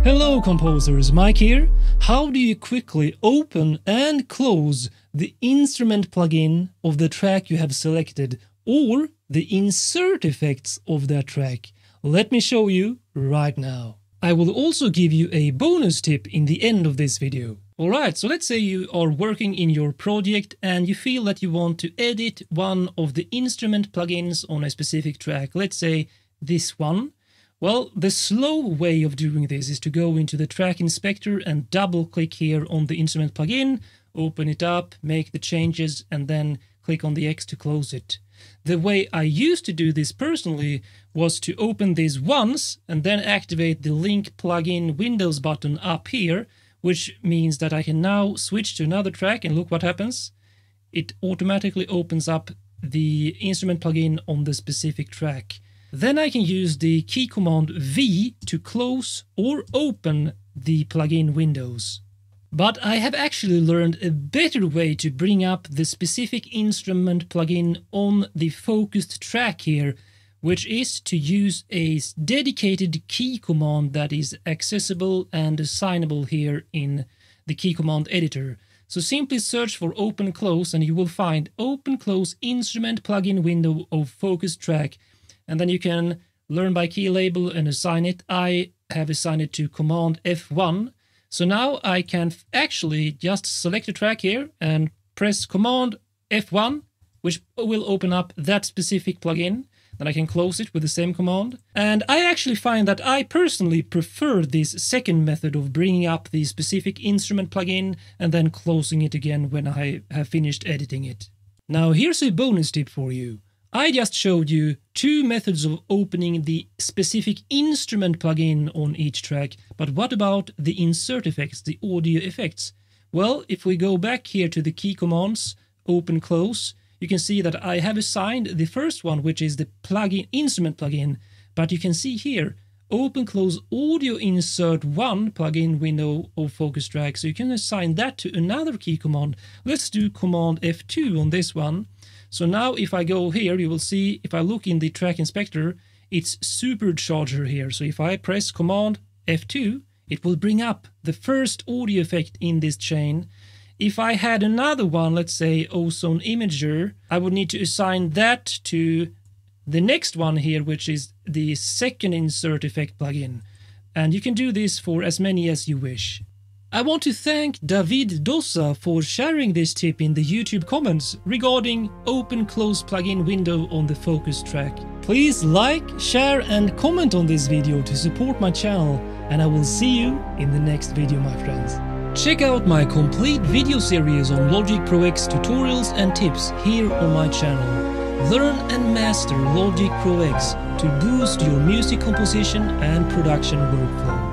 Hello composers, Mike here. How do you quickly open and close the instrument plugin of the track you have selected or the insert effects of that track? Let me show you right now. I will also give you a bonus tip in the end of this video. Alright, so let's say you are working in your project and you feel that you want to edit one of the instrument plugins on a specific track. Let's say this one. Well, the slow way of doing this is to go into the track inspector and double click here on the instrument plugin, open it up, make the changes, and then click on the X to close it. The way I used to do this personally was to open this once and then activate the link plugin Windows button up here, which means that I can now switch to another track and look what happens. It automatically opens up the instrument plugin on the specific track. Then I can use the key command V to close or open the plugin windows. But I have actually learned a better way to bring up the specific instrument plugin on the focused track here, which is to use a dedicated key command that is accessible and assignable here in the key command editor. So simply search for open close and you will find open close instrument plugin window of focused track. And then you can learn by key label and assign it. I have assigned it to command F1. So now I can actually just select a track here and press command F1, which will open up that specific plugin. Then I can close it with the same command. And I actually find that I personally prefer this second method of bringing up the specific instrument plugin and then closing it again when I have finished editing it. Now here's a bonus tip for you. I just showed you two methods of opening the specific instrument plugin on each track, but what about the insert effects, the audio effects? Well, if we go back here to the key commands, open, close, you can see that I have assigned the first one, which is the plugin instrument plugin, but you can see here, open, close, audio insert 1 plugin window of focus track, so you can assign that to another key command. Let's do command F2 on this one. So now if I go here, you will see, if I look in the track inspector, it's supercharger here. So if I press command F2, it will bring up the first audio effect in this chain. If I had another one, let's say ozone imager, I would need to assign that to the next one here, which is the second insert effect plugin. And you can do this for as many as you wish. I want to thank David Dossa for sharing this tip in the YouTube comments regarding open-close plugin window on the focus track. Please like, share and comment on this video to support my channel, and I will see you in the next video, my friends. Check out my complete video series on Logic Pro X tutorials and tips here on my channel. Learn and master Logic Pro X to boost your music composition and production workflow.